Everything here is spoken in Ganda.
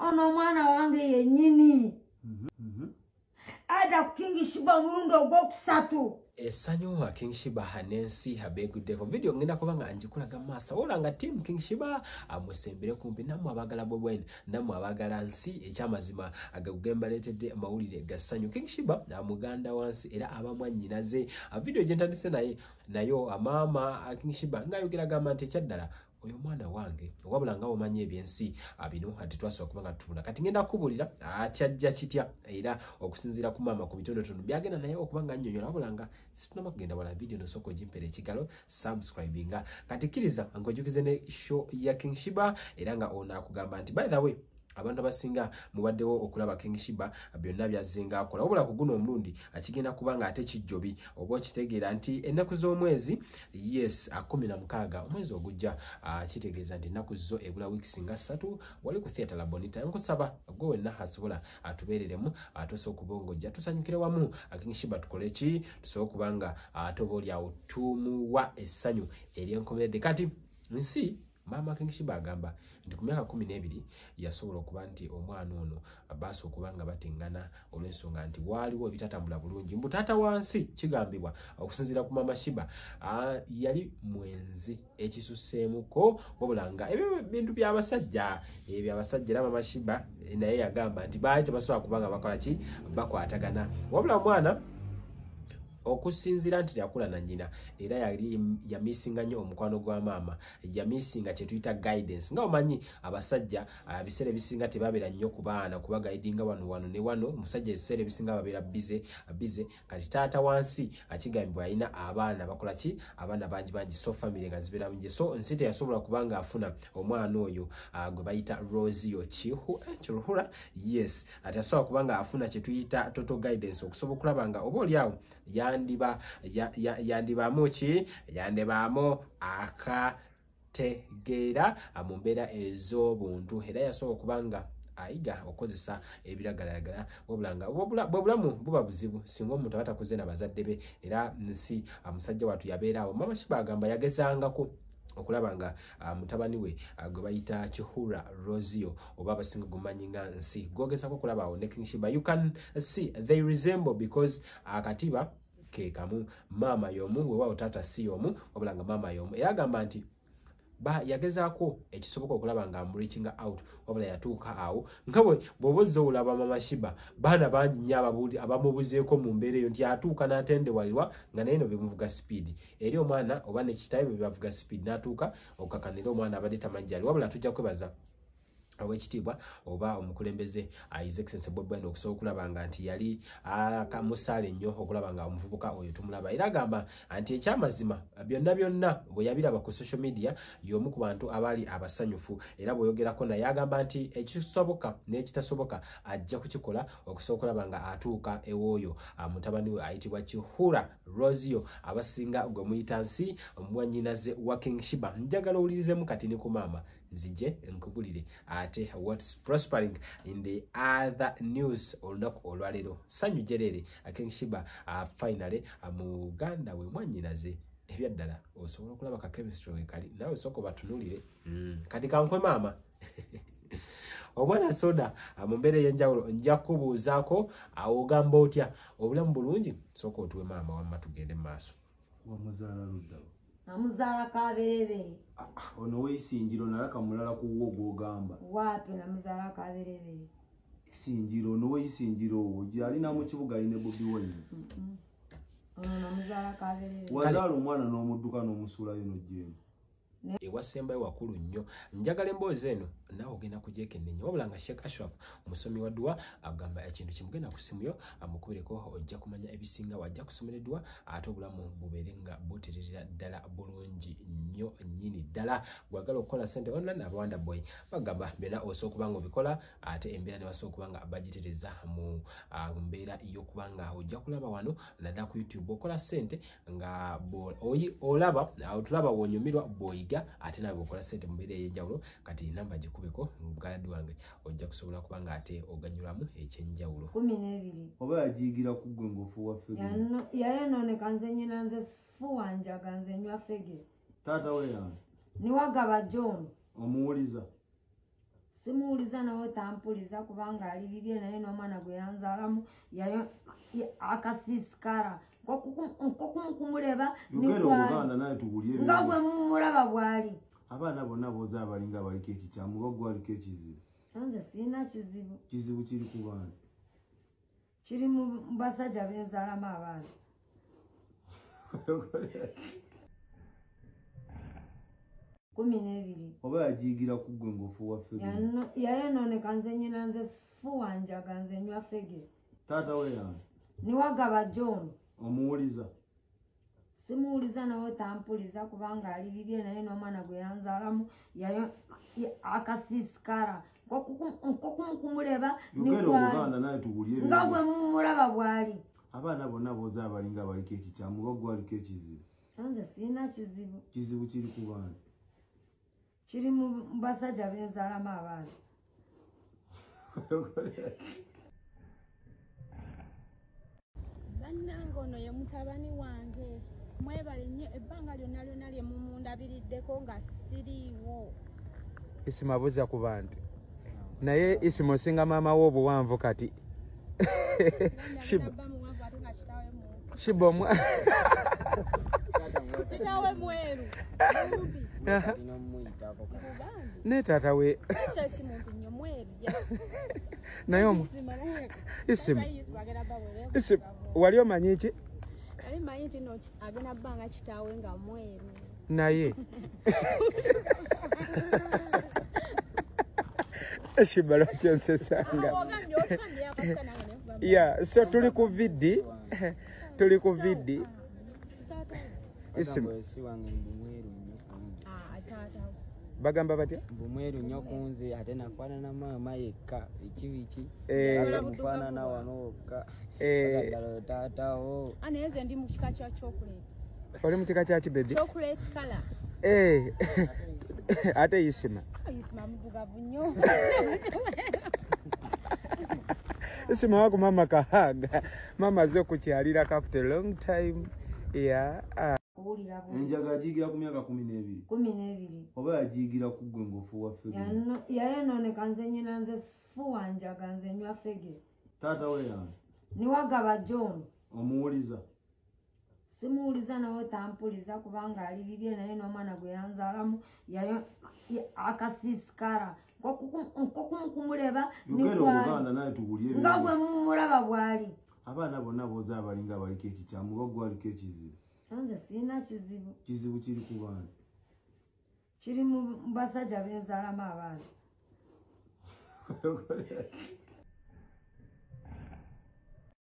ono mwana wange yennyini ada King Shiba mulundi ogwokusatu. Essanyu wa King Shiba hanensi habeguddeko video ngenda kubanga anjikulaga masa olanga team King Shiba amusembere kumpi namwe abagala bobwene namwe abagala nsi ekyamazima agakugemba letedde amawulire gassanyu. King Shiba amuganda wansi era abamwanyinaze video gyentandise nayo amama King Shiba ngayogera gamba nti ekyaddala oyo mwana wange wabula nga omanyi ebyensi bino ati twasobola kubanga tuna kati ngenda kubulira akyajja kitya era okusinzira ku mama ku bitonotono byagenda naye okubanga annyonnyola wabula nga situnama kugenda wala video nosoko jimpere ekigalo subscribinga kati kiriza ngojjukize ne show ya King Shiba era nga ona akugamba nti by the way abantu abasinga mubaddewo okulaba King Shiba byonna byazzenga akola wabula ku guno omulundi akigenda kubanga ate kijjobi oba okitegeera nti ennaku z'omwezi yes 16 omwezi ogujja kitegeeza nti ennaku zo ebula weeks nga 3 wali ku theatre la Bonita nkusaba gwe wenna asobola atubeereremu atosobola okubongojja tusanyukire wamu King Shiba tukole ki tusobola kubanga atoba oli awo tumuwa essanyu ery'enkomeredde kati nsi mama King Shiba agamba nti ku myaka 12 yasobola okuba nti omwana ono baso okubanga batingana olw'ensonga nti waliwo ebitatambula bulungi mbu taata wansi kigambibwa okusinziira ku mama Shiba yali mwenzi ekisuseemuko wabulanga ebyo bintu by'abasajja era mama Shiba naye yagamba nti baali tebasobola kubanga bakola ki bakwatagana wabula mwana okusinzira nti yakula na nnyina era yali yamisinga nnyo omukwano gwa maama yamisinga kye tuyita guidance nga omanyi abasajja biseera ebisinga tebabeera nnyo ku baana kuba guidinga wano ne wano omusajja ebiseera ebisinga babeera bize kati taata wansi akigambibwa alina abaana bakola ki abaana bangi so family nga zibeera bungi so nsi teyasobola kubanga afuna omwana oyo gwe bayita Rosio Chiruhura yes ati asobola kubanga afuna kye tuyita total guidance okusobola okulaba nga oba oliawo yandibaamu akategeera mu mbeera ez'obuntu era yasobola okubanga ayiga okozesa ebiragalalagala wabulanga bwebulamu buba buzibu singa omuntu abatakuze na bazadde be era nsi musajja watu yabeeraawo mama Shiba agamba yagezangako okulaba nga mutabani we gwe bayita Chihura Rosio oba abasinga gumanyi nga nsi gwogezako okulaba awo ne King Shiba you can see they resemble because akatiba ke kamu mama yomu wewa tata si yomu wabula nga mama yomu era agamba nti yagezaako ekisoboka okulaba nga reaching out wabula yatuuka awo nga bw'obozza olaba mama Shiba baana bangi nnyo abamubuzeeko mu mbeera eyo nti atuuka n'atendewalirwa nga naye no bemuvuga speed eri omwana oba nekitaye bwe bavuga speed n'atuuka okukakanira omwana abadde tamanyi ali wabula tujja kwebaza awekitiibwa oba omukulembeze His Excellency Bobi Wine okusobola okulaba nga nti yali akamusaale nnyo okulaba nga omuvubuka oyo tumulaba era agamba nti ekyamazima byonna bwe yabiraba ku social media y'omu ku bantu abaali abasanyufu era bweyogerako naye agamba nti ekisoboka n'ekitasoboka ajja kukikola okusobola okulaba nga atuuka ewooyo mutabani we ayitibwa Chihura Rosio abasinga gwe muyita nsi omwannyinaze wa King Shiba njagala owulirizemu kati ne ku maama zije nkubulire ate what's prospering in the other news olunaku olwalero sanyu jerere King Shiba finally muganda we mwannyinaze ebyaddala osobola okulaba ka chemistry we kali nawe soko batunulire kati kankwe mama omwana soda mu mbeera ey'enjawulo nja kubuuzaako awogamba otya obulamu bulungi soko otuwe maama wamma tugende mu maaso wamuzaala luddawo Namuzaala Kaberebere. Ono weesinjiro nalaka mulala kuwo gwogamba. Wapi namuzaala Kaberebere. Sinjiro no weesinjiro wo alina mu kibuga ine Bobi Wine. Ono namuzaala Kaberebere. Wazaala omwana n'omudduka n'omusulayo n'ojjemu. Ewasembayo wakulu nnyo njagala emboozi eno naawe ogenda kugyekennenya wabula nga Sheikh Ashraf omusomi wa dduwa agamba ekintu kimugenda ku simu yo amukubireko ojja kumanya ebisinga wajja kusomera edduwa ate obulamu bubeere nga butererera ddala bulungi nnyo nnyini ddala gwagala okukola ssente online abawanda boy bagamba byonna osobola okuba nga obikola ate embeera ne basobola okuba nga bagitereza mu mbeera y'okuba ojja kulaba wano naddala ku YouTube okola ssente nga olaba otulaba wonyumirwa boyiga ate nawe okola ssente mu mbeera ey'enjawulo kati namba gikubeko mugaladi wange ojja kusobola kuba nga ate oganyulamu ekyenjawulo 12 oba yajiigira ku ggwe ng'ofuuwa fege yayonooneka nze nnyina nze fuuwa njaga nze nywa fege taata we yange niwagaba John omuwuliza simuuliza nawe tampuliza kubanga ali bibye naye n'omwana gwe yanzaalamu yayo akasisikara kumuleba nga bwe mumulaba bw'ali abaana bonna booza abalinga baliko ekikyamu oba gwaliko ekizibu nze sirina kizibu kiri ku baana kiri mu basajja benzaalamu abaana oba yagiyigira ku ggwe ng'ofuuwa fege yayonooneka nze nyina nze fuuwa njaga nze nywa fege taata we yange niwagaba John omuwuliza simuuliza nawe tampuliza kubanga ali bibye naye n'omwana gwe yanzaalamu yayo akasisikara kumuleba nga bwe mumulaba bw'ali abaana bonna booza abalinga baliko ekikyamu oba gwaliko ekizibu nze sirina kizibu kiri ku baana kiri mu basajja benzaalamu abaana bannange ono ye mutabani wange mwebale nnyo ebbanga lyonna lyonna lye mumundabiriddeko nga siriiwo. Isima abuza ku bantu naye Isima osinga maama wo obuwanvu kati shiba kitawe mweru ne taata we naye Isima wali omanyi ki manyi nti no agenda bbanga kitaawe nga mweru naye shibalo kyonsesanga ya so tuli ku vidi Isima bagamba batya mbumweru nnyo kunze ate nafaanana maama yekka ekibiki mufaanana wano wokka ddala taatawo naye nze ndi mu kika kya chocolate. oli mu kika kya kibedi chocolate color ate Isima mudugavu nnyo Isima wako mama kahaga mama zo kukyalira after a long time enjaga agiyigira ku myaka 12 oba yagiyigira ku ggwe ng'ofuuwa fege yayonooneka nze nyina nze fuuwa njaga nze nywa fege taata we yange niwagaba John omuwuliza simuuliza nawe tampuliza kubanga ali bibye naye n'omwana gwe yanzaalamu yayo akasisikara kumuleba nga bwe mumulaba bw'ali abaana bonna booza abalinga baliko ekikyamu oba gwaliko ekizibu nze sirina kizibu kiri ku baana kiri mu basajja benzaalamu abaana